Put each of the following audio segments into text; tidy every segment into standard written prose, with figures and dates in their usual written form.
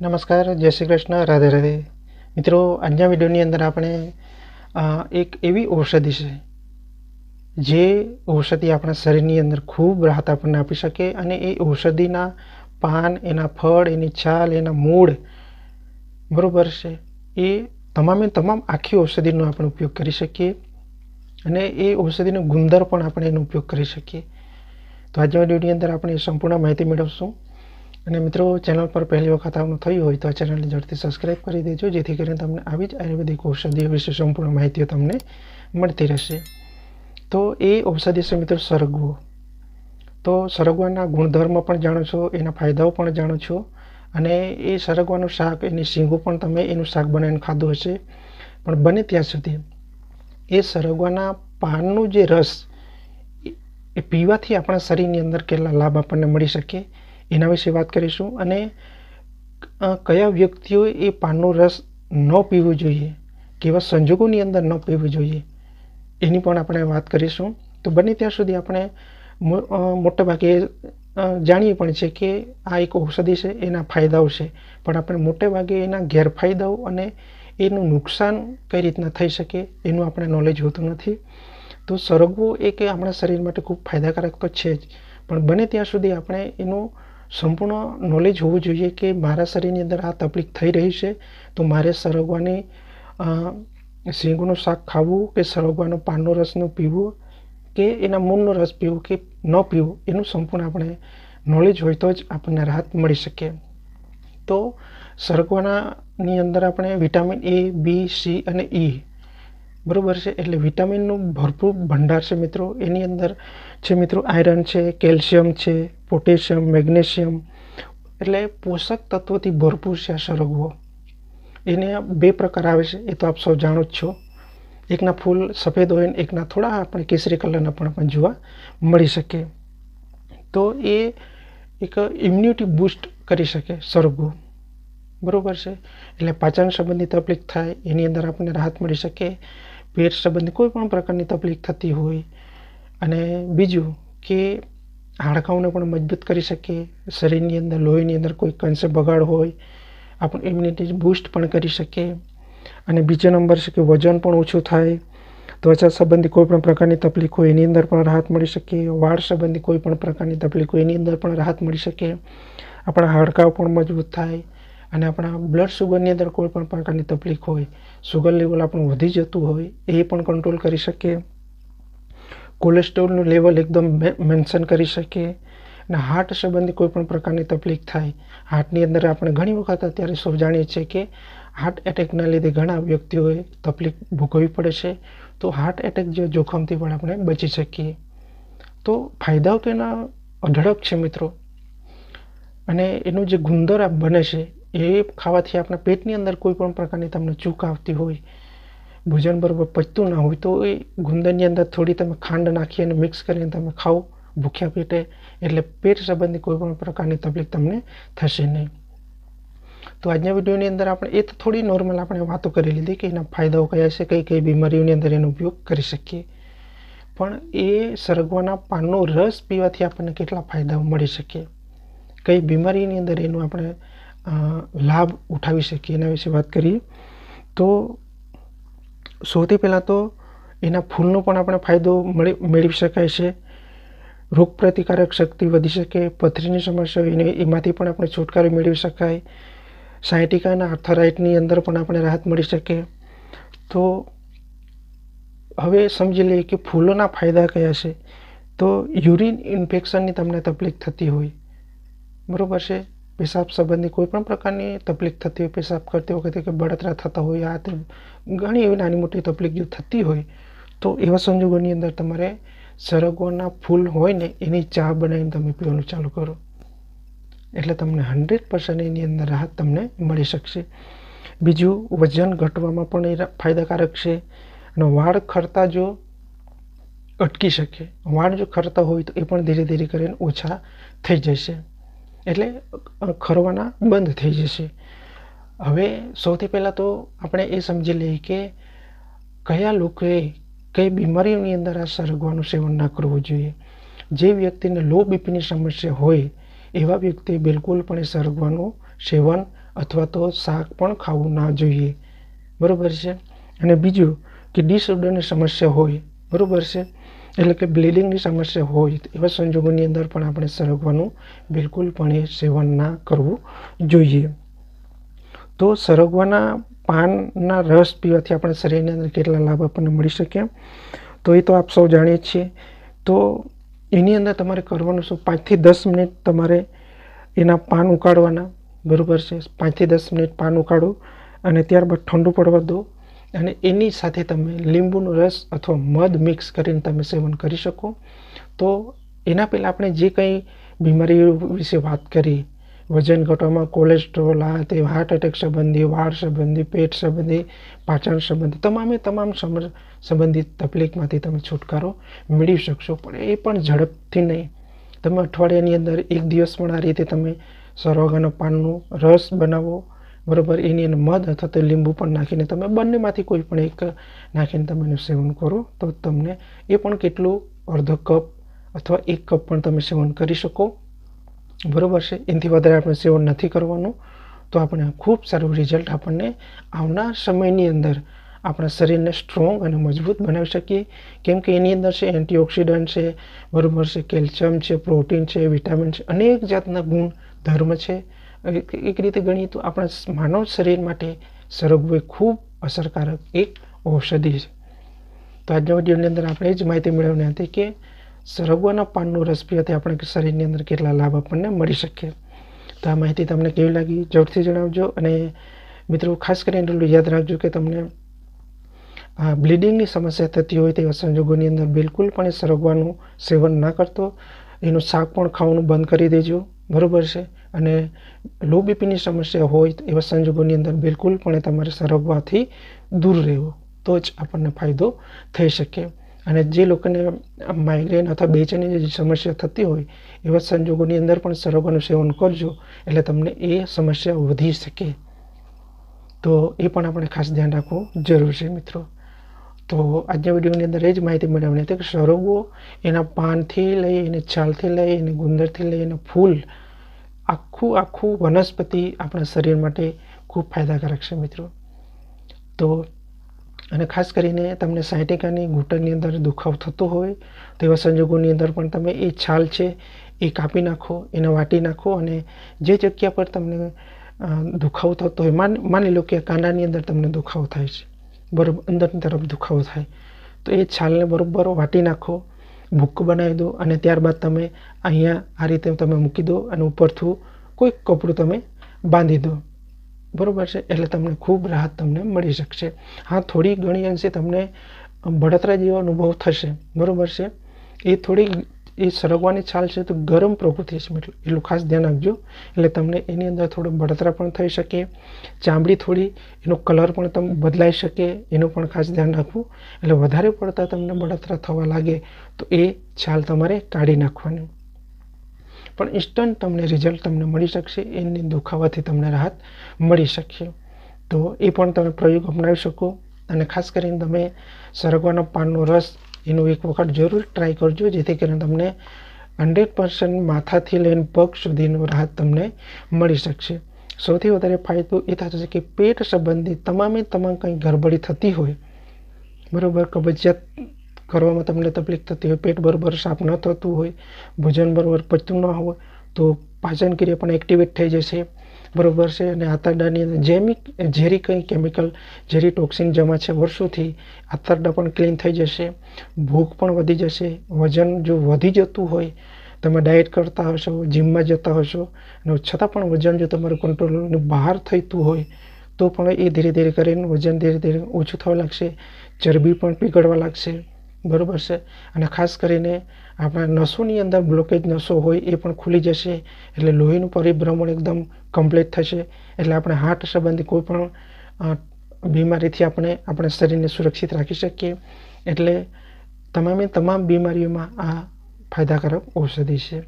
नमस्कार, जय श्री कृष्ण, राधे राधे। मित्रों, આજના વિડીયોની અંદર આપણે એક એવી ઔષધિ છે જે ઔષધિ આપણા શરીરની અંદર ખૂબ રાહત આપણને આપી શકે અને એ ઔષધિના પાન, એના ફળ, એની છાલ, એના મૂળ, બરોબર છે, એ તમામે તમામ આખી ઔષધિનો આપણે ઉપયોગ કરી શકીએ અને એ ઔષધિનો ગુણધર્મ પણ આપણે એનો ઉપયોગ કરી શકીએ। તો આજના વિડીયોની અંદર આપણે સંપૂર્ણ માહિતી મેળવશું। અને મિત્રો, ચેનલ પર પહેલી વખત આવવાનું થયું હોય તો આ ચેનલને ઝડપથી સબસ્ક્રાઈબ કરી દેજો, જેથી કરીને તમને આવી જ આયુર્વેદિક ઔષધિઓ વિશે સંપૂર્ણ માહિતીઓ તમને મળતી રહેશે। તો એ ઔષધિ છે મિત્રો સરગવો। તો સરગવાના ગુણધર્મ પણ જાણો છો, એના ફાયદાઓ પણ જાણો છો અને એ સરગવાનું શાક, એની શીંગો પણ તમે એનું શાક બનાવીને ખાધું હશે। પણ બને ત્યાં સુધી એ સરગવાના પાનનું જે રસ એ પીવાથી આપણા શરીરની અંદર કેટલા લાભ આપણને મળી શકે એના વિશે વાત કરીશું અને કયા વ્યક્તિઓએ એ પાનનો રસ ન પીવો જોઈએ, કેવા સંજોગોની અંદર ન પીવું જોઈએ એની પણ આપણે વાત કરીશું। તો બને ત્યાં સુધી આપણે મોટા ભાગે જાણીએ પણ છે કે આ એક ઔષધિ છે, એના ફાયદાઓ છે, પણ આપણે મોટે ભાગે એના ગેરફાયદાઓ અને એનું નુકસાન કઈ રીતના થઈ શકે એનું આપણે નોલેજ હોતું નથી। તો સરગવો એક આપણા શરીર માટે ખૂબ ફાયદાકારક તો છે જ, પણ બને ત્યાં સુધી આપણે એનું સંપૂર્ણ નોલેજ હોવું જોઈએ કે મારા શરીરની અંદર આ તકલીફ થઈ રહી છે, તો મારે સરગવાની શીંગોનું શાક ખાવું કે સરગવાનો પાનનો રસનો પીવો કે એના મૂળનો રસ પીવો કે ન પીવો એનું સંપૂર્ણ આપણે નોલેજ હોય તો જ આપણને રાહત મળી શકે। તો સરગવાનાની અંદર આપણે વિટામિન A, B, C અને E, બરોબર છે, એટલે વિટામિનનું ભરપૂર ભંડાર છે મિત્રો। એની અંદર છે મિત્રો આયરન છે, કેલ્શિયમ છે, પોટેશિયમ, મેગ્નેશિયમ, એટલે પોષક તત્વોથી ભરપૂર છે આ સરગવો। એને બે પ્રકાર આવે છે, એ તો આપ સૌ જાણો જ છો। એકના ફૂલ સફેદ હોય ને એકના થોડા આપણે કેસરી કલરના પણ જોવા મળી શકે। તો એ એક ઇમ્યુનિટી બૂસ્ટ કરી શકે સરગવો, બરોબર છે, એટલે પાચન સંબંધી તકલીફ થાય એની અંદર આપણને રાહત મળી શકે, પેટ સંબંધી કોઈ પણ પ્રકારની તકલીફ થતી હોય, અને બીજું કે હાડકાંઓને પણ મજબૂત કરી શકે, શરીરની અંદર લોહીની અંદર કોઈ અંશે બગાડ હોય આપણું ઇમ્યુનિટી બૂસ્ટ પણ કરી શકે। અને બીજો નંબર છે કે વજન પણ ઓછું થાય, ત્વચા સંબંધી કોઈ પણ પ્રકારની તકલીફ હોય એની અંદર પણ રાહત મળી શકે, વાળ સંબંધી કોઈ પણ પ્રકારની તકલીફ હોય એની અંદર પણ રાહત મળી શકે, આપણા હાડકાં પણ મજબૂત થાય અને આપણા બ્લડ શુગરની અંદર કોઈ પણ પ્રકારની તકલીફ હોય, શુગર લેવલ આપણું વધી જતું હોય એ પણ કંટ્રોલ કરી શકે, કોલેસ્ટ્રોલનું લેવલ એકદમ મેન્શન કરી શકે, અને હાર્ટ સંબંધી કોઈ પણ પ્રકારની તકલીફ થાય, હાર્ટની અંદર આપણે ઘણી વખત અત્યારે સૌ જાણીએ છીએ કે હાર્ટ એટેકના લીધે ઘણા વ્યક્તિઓએ તકલીફ ભોગવવી પડે છે, તો હાર્ટ એટેક જે જોખમથી પણ આપણે બચી શકીએ। તો ફાયદાઓ તો એના અઢળક છે મિત્રો, અને એનું જે ગુણધર્મ બને છે એ ખાવાથી આપણા પેટની અંદર કોઈ પણ પ્રકારની તમને ચૂક આવતી હોય, ભોજન બરોબર પચતું ના હોય, તો એ ગુંદરની અંદર થોડી તમે ખાંડ નાખી અને મિક્સ કરીને તમે ખાઓ ભૂખ્યા પેટે, એટલે પેટ સંબંધી કોઈ પણ પ્રકારની તકલીફ તમને થશે નહીં। તો આજના વિડીયોની અંદર આપણે એ તો થોડી નોર્મલ આપણે વાતો કરી લીધી કે એના ફાયદાઓ કયા છે, કઈ કઈ બીમારીઓની અંદર એનો ઉપયોગ કરી શકીએ, પણ એ સરગવાના પાનનો રસ પીવાથી આપણને કેટલા ફાયદાઓ મળી શકે, કઈ બીમારીની અંદર એનો આપણે લાભ ઉઠાવી શકીએ એના વિશે વાત કરીએ। તો સૌથી પહેલાં તો એના ફૂલનો પણ આપણે ફાયદો મેળવી શકાય છે, રોગ પ્રતિકારક શક્તિ વધી શકે, પથરીની સમસ્યા હોય એમાંથી પણ આપણે છુટકારો મેળવી શકાય, સાયટિકા અને આર્થરાઇટની અંદર પણ આપણે રાહત મળી શકે। તો હવે સમજી લઈએ કે ફૂલોના ફાયદા કયા છે। તો યુરિન ઇન્ફેક્શનની તમને તકલીફ થતી હોય, બરોબર છે, પેશાબ સંબંધી કોઈ પણ પ્રકારની તકલીફ થતી હોય, પેશાબ કરતી વખતે કે બળતરા થતા હોય, આ તે ઘણી એવી નાની મોટી તકલીફ જો થતી હોય, તો એવા સંજોગોની અંદર તમારે સરગવાના ફૂલ હોય ને એની ચા બનાવીને તમે પીવાનું ચાલુ કરો, એટલે તમને 100% એની અંદર રાહત તમને મળી શકશે। બીજું, વજન ઘટવામાં પણ એ ફાયદાકારક છે, અને વાળ ખરતા જો અટકી શકે, વાળ જો ખરતા હોય તો એ પણ ધીરે ધીરે કરીને ઓછા થઈ જશે, એટલે ખરવાના બંધ થઈ જશે। હવે સૌથી પહેલાં તો આપણે એ સમજી લઈએ કે કયા લોકોએ કઈ બીમારીઓની અંદર આ સરગવાનું સેવન ના કરવું જોઈએ। જે વ્યક્તિને લો બીપીની સમસ્યા હોય એવા વ્યક્તિએ બિલકુલ પણ એ સરગવાનું સેવન અથવા તો શાક પણ ખાવું ના જોઈએ, બરાબર છે. અને બીજું કે ડિસઓર્ડરની સમસ્યા હોય, બરાબર છે, એટલે કે બ્લીડિંગની સમસ્યા હોય એવા સંજોગોની અંદર પણ આપણે સરગવાનું બિલકુલપણે સેવન ના કરવું જોઈએ. તો સરગવાના પાનના રસ પીવાથી આપણા શરીરની અંદર કેટલા લાભ આપણને મળી શકે, તો એ તો આપ સૌ જાણીએ છીએ. તો એની અંદર તમારે કરવાનું શું, 5 થી 10 મિનિટ તમારે એના પાન ઉકાળવાના, બરાબર છે. 5 થી 10 મિનિટ પાન ઉકાળો અને ત્યારબાદ ઠંડુ પડવા દો, અને એની સાથે તમે લીંબુનો રસ અથવા મધ મિક્સ કરીને તમે સેવન કરી શકો. તો એના પહેલાં આપણે જે કંઈ બીમારીઓ વિશે વાત કરી, વજન ઘટવામાં, કોલેસ્ટ્રોલ, આ તે, હાર્ટ એટેક સંબંધી, વાળ સંબંધી, પેટ સંબંધી, પાચન સંબંધી, તમામ સંબંધિત તકલીફમાંથી તમે છુટકારો મેળવી શકશો. પણ એ પણ ઝડપથી નહીં. તમે અઠવાડિયાની અંદર એક દિવસ પણ આ રીતે તમે સરગવાના પાનનું રસ બનાવો, બરાબર, એની અંદર મધ અથવા તો લીંબુ પણ નાખીને તમે બંનેમાંથી કોઈ પણ એક નાખીને તમે એનું સેવન કરો, તો તમને એ પણ કેટલું અડધો કપ અથવા 1 કપ પણ તમે સેવન કરી શકો, બરાબર છે. એનાથી વધારે આપણે સેવન નથી કરવાનું. તો આપણે ખૂબ સારું રિઝલ્ટ આપણને આવનાર સમયની અંદર આપણા શરીરને સ્ટ્રોંગ અને મજબૂત બનાવી શકીએ. કેમ કે એની અંદર છે એન્ટીઓક્સિડન્ટ છે, બરાબર છે, કેલ્શિયમ છે, પ્રોટીન છે, વિટામિન છે, અનેક જાતના ગુણ ધર્મ છે. એક રીતે ગણીએ તો આપણા માનવ શરીર માટે સરગવો એ ખૂબ અસરકારક એક ઔષધિ છે. તો આજના વિડીયોની અંદર આપણે એ જ માહિતી મેળવવાની હતી કે સરગવાના પાનનું રસ પીવાથી આપણા શરીરની અંદર કેટલા લાભ આપણને મળી શકે. તો આ માહિતી તમને કેવી લાગી જરૂરથી જણાવજો. અને મિત્રો, ખાસ કરીને એટલું યાદ રાખજો કે તમને બ્લીડિંગની સમસ્યા થતી હોય તેવા સંજોગોની અંદર બિલકુલ પણ સરગવાનું સેવન ના કરતો, એનું શાક પણ ખાવાનું બંધ કરી દેજો, બરાબર છે. અને લો બીપીની સમસ્યા હોય એવા સંજોગોની અંદર બિલકુલ પણ તમારે સરગવાથી દૂર રહેવું, તો જ આપણને ફાયદો થઈ શકે. અને જે લોકોને માઇગ્રેન અથવા બેચેનીની જે સમસ્યા થતી હોય એવા સંજોગોની અંદર પણ સરગવાનું સેવન કરજો, એટલે તમને એ સમસ્યા વધી શકે. તો એ પણ આપણે ખાસ ધ્યાન રાખવું જરૂર છે મિત્રો. તો આજના વિડીયોની અંદર એ જ માહિતી મેળવવાની હતી કે સરગવો એના પાનથી લઈ, એને છાલથી લઈ, એને ગુંદરથી લઈ, એને ફૂલ, આખું વનસ્પતિ આપણા શરીર માટે ખૂબ ફાયદાકારક છે મિત્રો. તો અને ખાસ કરીને તમને સાયટિકાની ઘૂંટણની અંદર દુખાવો થતો હોય તેવા સંજોગોની અંદર પણ તમે એ છાલ છે એ કાપી નાખો, એને વાટી નાખો, અને જે જગ્યા પર તમને દુખાવો થતો હોય, માની લો કે કાંડાની અંદર તમને દુખાવો થાય છે, બરાબર, અંદરની તરફ દુખાવો થાય, તો એ છાલને બરાબર વાટી નાખો, ભૂક્કો બનાવી દો, અને ત્યારબાદ તમે અહીંયા આ રીતે તમે મૂકી દો અને ઉપરથી કોઈ કપડું તમે બાંધી દો, બરાબર છે. એટલે તમને ખૂબ રાહત તમને મળી શકશે. હા, થોડી ઘણી અંશે તમને બળતરા જેવો અનુભવ થશે, બરાબર છે. એ સરગવાની છાલ છે તો ગરમ પ્રકૃતિ છે મિત્રો, એટલું ખાસ ધ્યાન રાખજો. એટલે તમને એની અંદર થોડો બળતરા પણ થઈ શકે, ચામડી થોડી, એનો કલર પણ તમે બદલાઈ શકે, એનું પણ ખાસ ધ્યાન રાખવું. એટલે વધારે પડતા તમને બળતરા થવા લાગે તો એ છાલ તમારે કાઢી નાખવાની. પણ ઇન્સ્ટન્ટ તમને રિઝલ્ટ તમને મળી શકશે, એની દુખાવાથી તમને રાહત મળી શકશે. તો એ પણ તમે પ્રયોગ અપનાવી શકો. અને ખાસ કરીને તમે સરગવાના પાનનો રસ એનો એક વખત જરૂર ટ્રાય કરજો, જેથી કરીને તમને 100% માથાથી લઈને પગ સુધીનો રાહત તમને મળી શકશે. સૌથી વધારે ફાયદો એ થશે કે પેટ સંબંધિત તમામ કંઈ ગડબડી થતી હોય, બરાબર, કબજિયાત કરવામાં તમને તકલીફ થતી હોય, પેટ બરાબર સાફ ન થતું હોય, ભોજન બરાબર પચતું ન હોય, તો પાચન ક્રિયા પણ એક્ટિવેટ થઈ જશે, બરાબર છે. અને આંતરડાની અંદર ઝેરી કંઈ કેમિકલ, ઝેરી ટોક્સિન જમા છે વર્ષોથી, આંતરડા પણ ક્લીન થઈ જશે, ભૂખ પણ વધી જશે. વજન જો વધી જતું હોય, તમે ડાયટ કરતા હશો, જિમમાં જતા હશો, અને છતાં પણ વજન જો તમારું કંટ્રોલની બહાર થતું હોય, તો પણ એ ધીરે ધીરે કરીને વજન ધીરે ધીરે ઓછું થવા લાગશે, ચરબી પણ પીગળવા લાગશે, બરાબર છે. અને ખાસ કરીને આપણા નસોની અંદર બ્લોકેજ નસો હોય એ પણ ખુલી જશે, એટલે લોહીનું પરિભ્રમણ એકદમ કમ્પ્લીટ થશે. એટલે આપણે હાર્ટ સંબંધી કોઈ પણ બીમારીથી આપણે આપણા શરીરને સુરક્ષિત રાખી શકીએ. એટલે તમામ બીમારીઓમાં આ ફાયદાકારક ઔષધિ છે.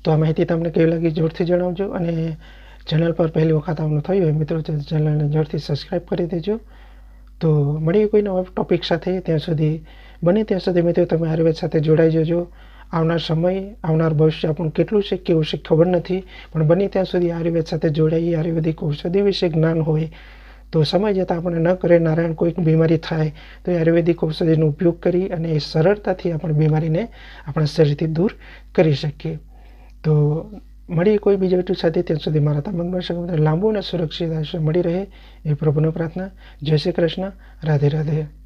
તો આ માહિતી તમને કેવી લાગી જરૂરથી જણાવજો. અને ચેનલ પર પહેલી વખત આવવાનું થયું હોય મિત્રો, તો ચેનલને જરૂરથી સબસ્ક્રાઈબ કરી દેજો. તો મળીએ કોઈ નવા ટોપિક સાથે. ત્યાં સુધી મિત્રો તમે આયુર્વેદ સાથે જોડાઈ જજો. આવનાર સમય, આવનાર ભવિષ્ય આપણું કેટલું છે, કેવું છે ખબર નથી, પણ બને ત્યાં સુધી આયુર્વેદ સાથે જોડાઈએ, આયુર્વેદિક ઔષધિ વિશે જ્ઞાન હોય તો સમય જતાં આપણે ન કરે નારાયણ કોઈક બીમારી થાય તો એ આયુર્વેદિક ઔષધિનો ઉપયોગ કરી અને એ સરળતાથી આપણે બીમારીને આપણા શરીરથી દૂર કરી શકીએ. તો મળીએ કોઈ બીજા વિડીયો સાથે. ત્યાં સુધી મારા તમામ દર્શકો લાંબુ અને સુરક્ષિત આયુષ્ય મળી રહે એ પ્રભુને પ્રાર્થના. જય શ્રી કૃષ્ણ. રાધે રાધે.